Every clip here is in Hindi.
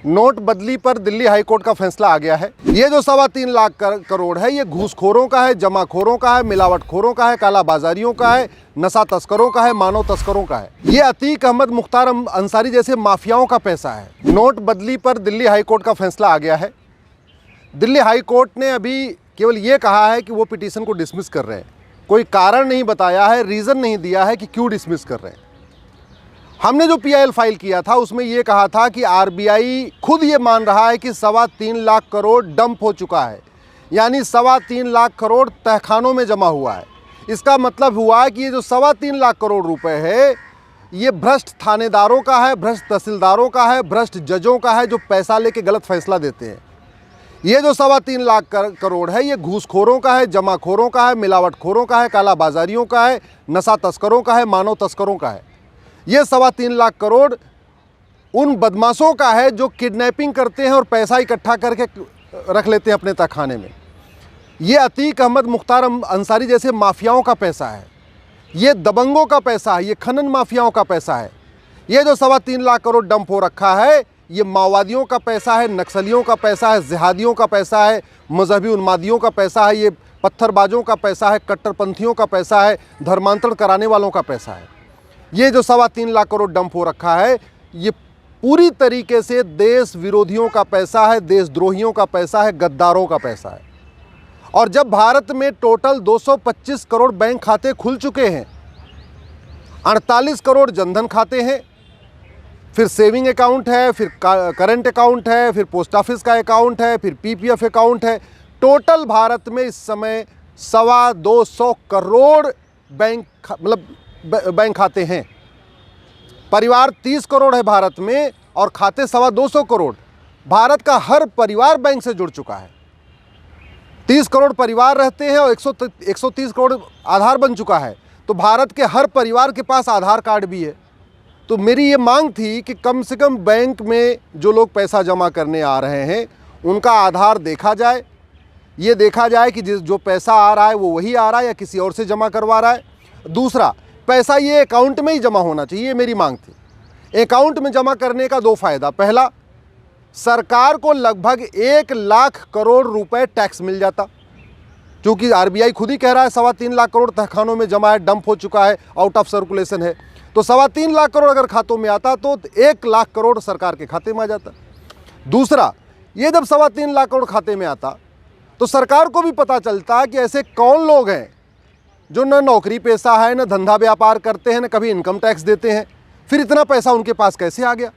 नोटबंदी पर दिल्ली हाई कोर्ट का फैसला आ गया है। ये जो 3.25 लाख करोड़ है, ये घूसखोरों का है, जमाखोरों का है, मिलावटखोरों का है, कालाबाजारियों का है, नशा तस्करों का है, मानव तस्करों का है। ये अतीक अहमद मुख्तार अंसारी जैसे माफियाओं का पैसा है। नोटबंदी पर दिल्ली हाई कोर्ट का फैसला आ गया है। दिल्ली हाई कोर्ट ने अभी केवल ये कहा है कि वो पिटीशन को डिसमिस कर रहे हैं। कोई कारण नहीं बताया है, रीज़न नहीं दिया है कि क्यों डिसमिस कर रहे हैं। हमने जो PIL फाइल किया था उसमें ये कहा था कि RBI खुद ये मान रहा है कि 3.25 लाख करोड़ डंप हो चुका है, यानी 3.25 लाख करोड़ तहखानों में जमा हुआ है। इसका मतलब हुआ है कि ये जो 3.25 लाख करोड़ रुपए है, ये भ्रष्ट थानेदारों का है, भ्रष्ट तहसीलदारों का है, भ्रष्ट जजों का है, जो पैसा लेके गलत फैसला देते हैं। ये जो 3.25 लाख करोड़ है, ये घूसखोरों का है, जमाखोरों का है, मिलावटखोरों का है, कालाबाजारियों का है, नशा तस्करों का है, मानव तस्करों का है। ये 3.25 लाख करोड़ उन बदमाशों का है जो किडनैपिंग करते हैं और पैसा इकट्ठा करके रख लेते हैं अपने तहखाने में। ये अतीक अहमद मुख्तार अंसारी जैसे माफियाओं का पैसा है। ये दबंगों का पैसा है, ये खनन माफियाओं का पैसा है। ये जो 3.25 लाख करोड़ डंप हो रखा है, ये माओवादियों का पैसा है, नक्सलियों का पैसा है, जिहादियों का पैसा है, मजहबी उन्मादियों का पैसा है, ये पत्थरबाजों का पैसा है, कट्टरपंथियों का पैसा है, धर्मांतरण कराने वालों का पैसा है। ये जो 3.25 लाख करोड़ डंप हो रखा है, ये पूरी तरीके से देश विरोधियों का पैसा है, देशद्रोहियों का पैसा है, गद्दारों का पैसा है। और जब भारत में टोटल 225 करोड़ बैंक खाते खुल चुके हैं, 48 करोड़ जनधन खाते हैं, फिर सेविंग अकाउंट है, फिर करंट अकाउंट है, फिर पोस्ट ऑफिस का अकाउंट है, फिर PPF अकाउंट है, टोटल भारत में इस समय 225 करोड़ बैंक खाते हैं। परिवार 30 करोड़ है भारत में और खाते 225 करोड़। भारत का हर परिवार बैंक से जुड़ चुका है। 30 करोड़ परिवार रहते हैं और 130 करोड़ आधार बन चुका है। तो भारत के हर परिवार के पास आधार कार्ड भी है। तो मेरी ये मांग थी कि कम से कम बैंक में जो लोग पैसा जमा करने आ रहे हैं उनका आधार देखा जाए। ये देखा जाए कि जो पैसा आ रहा है वो वही आ रहा है या किसी और से जमा करवा रहा है। दूसरा, पैसा ये अकाउंट में ही जमा होना चाहिए, ये मेरी मांग थी। अकाउंट में जमा करने का 2 फायदा। पहला, सरकार को लगभग 1 लाख करोड़ रुपए टैक्स मिल जाता, क्योंकि RBI खुद ही कह रहा है 3.25 लाख करोड़ तहखानों में जमा है, डंप हो चुका है, आउट ऑफ सर्कुलेशन है। तो 3.25 लाख करोड़ अगर खातों में आता तो 1 लाख करोड़ सरकार के खाते में आ जाता। दूसरा, ये जब 3.25 लाख करोड़ खाते में आता तो सरकार को भी पता चलता कि ऐसे कौन लोग हैं जो न नौकरी पेशा है, न धंधा व्यापार करते हैं, न कभी इनकम टैक्स देते हैं। फिर इतना पैसा उनके पास कैसे आ गया?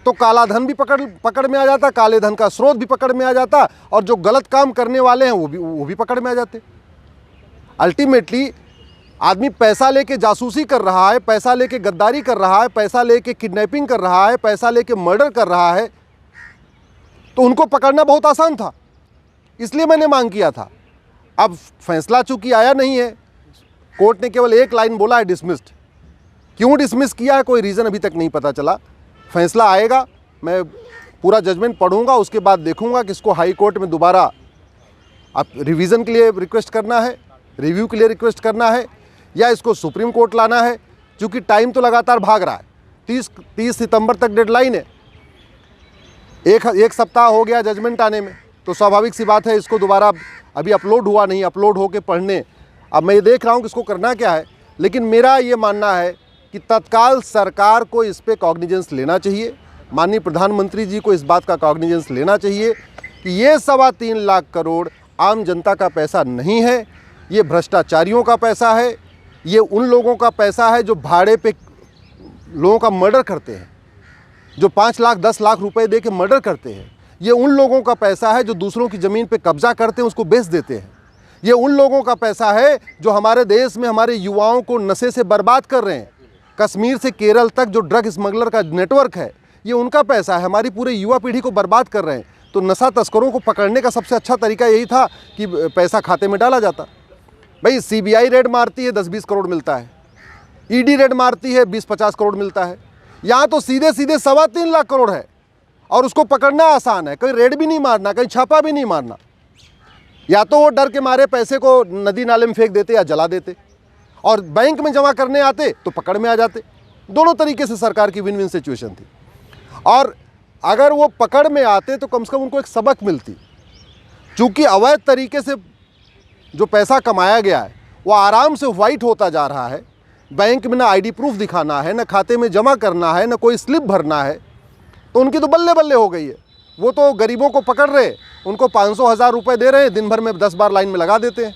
तो काला धन भी पकड़ में आ जाता, काले धन का स्रोत भी पकड़ में आ जाता, और जो गलत काम करने वाले हैं वो भी पकड़ में आ जाते। अल्टीमेटली आदमी पैसा लेके जासूसी कर रहा है, पैसा लेके गद्दारी कर रहा है, पैसा लेके किडनैपिंग कर रहा है, पैसा लेके मर्डर कर रहा है, तो उनको पकड़ना बहुत आसान था। इसलिए मैंने मांग किया था। अब फैसला चूंकि आया नहीं है, कोर्ट ने केवल एक लाइन बोला है, डिसमिस्ड। क्यों डिसमिस किया है कोई रीज़न अभी तक नहीं पता चला। फैसला आएगा, मैं पूरा जजमेंट पढ़ूंगा, उसके बाद देखूंगा कि इसको हाई कोर्ट में दोबारा आप रिवीजन के लिए रिक्वेस्ट करना है, रिव्यू के लिए रिक्वेस्ट करना है, या इसको सुप्रीम कोर्ट लाना है। क्योंकि टाइम तो लगातार भाग रहा है, 30 सितंबर तक डेडलाइन है। एक सप्ताह हो गया जजमेंट आने में, तो स्वाभाविक सी बात है इसको दोबारा अभी अपलोड हुआ नहीं, अपलोड होके पढ़ने। अब मैं ये देख रहा हूँ कि इसको करना क्या है, लेकिन मेरा ये मानना है कि तत्काल सरकार को इस पे कॉग्निजेंस लेना चाहिए। माननीय प्रधानमंत्री जी को इस बात का कॉग्निजेंस लेना चाहिए कि ये 3.25 लाख करोड़ आम जनता का पैसा नहीं है, ये भ्रष्टाचारियों का पैसा है। ये उन लोगों का पैसा है जो भाड़े पे लोगों का मर्डर करते हैं, जो 5 लाख 10 लाख रुपए दे के मर्डर करते हैं। ये उन लोगों का पैसा है जो दूसरों की ज़मीन पे कब्जा करते हैं, उसको बेच देते हैं। ये उन लोगों का पैसा है जो हमारे देश में हमारे युवाओं को नशे से बर्बाद कर रहे हैं। कश्मीर से केरल तक जो ड्रग स्मगलर का नेटवर्क है, ये उनका पैसा है, हमारी पूरे युवा पीढ़ी को बर्बाद कर रहे हैं। तो नशा तस्करों को पकड़ने का सबसे अच्छा तरीका यही था कि पैसा खाते में डाला जाता। भाई CBI रेड मारती है 10-20 करोड़ मिलता है, ED रेड मारती है 20-50 करोड़ मिलता है। यहाँ तो सीधे 3.25 लाख करोड़ है और उसको पकड़ना आसान है। कहीं रेड भी नहीं मारना, कहीं छापा भी नहीं मारना। या तो वो डर के मारे पैसे को नदी नाले में फेंक देते या जला देते, और बैंक में जमा करने आते तो पकड़ में आ जाते। दोनों तरीके से सरकार की विन विन सिचुएशन थी। और अगर वो पकड़ में आते तो कम से कम उनको एक सबक मिलती। चूँकि अवैध तरीके से जो पैसा कमाया गया है वो आराम से वाइट होता जा रहा है, बैंक में ना आईडी प्रूफ दिखाना है, ना खाते में जमा करना है, ना कोई स्लिप भरना है, तो उनकी तो बल्ले बल्ले हो गई है। वो तो गरीबों को पकड़ रहे, उनको 500-1000 रुपये दे रहे हैं, दिन भर में 10 बार लाइन में लगा देते हैं।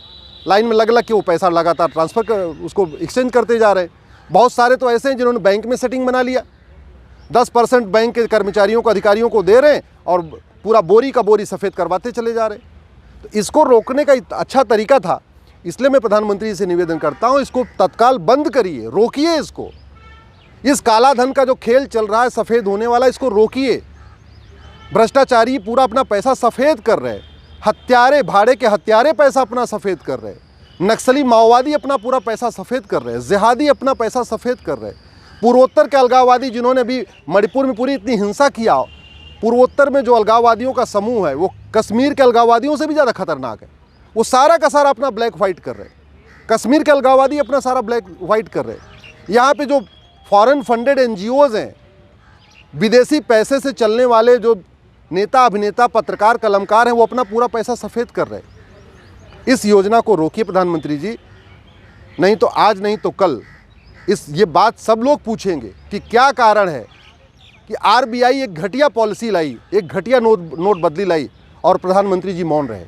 लाइन में लग के वो पैसा लगातार ट्रांसफ़र कर उसको एक्सचेंज करते जा रहे हैं। बहुत सारे तो ऐसे हैं जिन्होंने बैंक में सेटिंग बना लिया, 10% बैंक के कर्मचारियों को, अधिकारियों को दे रहे हैं और पूरा बोरी का बोरी सफ़ेद करवाते चले जा रहे हैं। तो इसको रोकने का अच्छा तरीका था, इसलिए मैं प्रधानमंत्री से निवेदन करता हूँ, इसको तत्काल बंद करिए, रोकिए इसको। इस काला धन का जो खेल चल रहा है सफ़ेद होने वाला, इसको रोकिए। भ्रष्टाचारी पूरा अपना पैसा सफ़ेद कर रहे हैं, हत्यारे, भाड़े के हत्यारे पैसा अपना सफ़ेद कर रहे हैं, नक्सली माओवादी अपना पूरा पैसा सफ़ेद कर रहे हैं, जिहादी अपना पैसा सफ़ेद कर रहे हैं, पूर्वोत्तर के अलगाववादी जिन्होंने भी मणिपुर में पूरी इतनी हिंसा किया, पूर्वोत्तर में जो अलगाववादियों का समूह है वो कश्मीर के अलगाववादियों से भी ज़्यादा खतरनाक है। वो सारा का सारा अपना ब्लैक वाइट कर रहे हैं। कश्मीर के अलगाववादी अपना सारा ब्लैक वाइट कर रहे हैं। यहाँ पे जो फॉरेन फंडेड NGOs हैं, विदेशी पैसे से चलने वाले जो नेता, अभिनेता, पत्रकार, कलमकार हैं, वो अपना पूरा पैसा सफ़ेद कर रहे हैं। इस योजना को रोकिए प्रधानमंत्री जी, नहीं तो आज नहीं तो कल ये बात सब लोग पूछेंगे कि क्या कारण है कि RBI एक घटिया पॉलिसी लाई, एक घटिया नोटबंदी लाई और प्रधानमंत्री जी मौन रहे।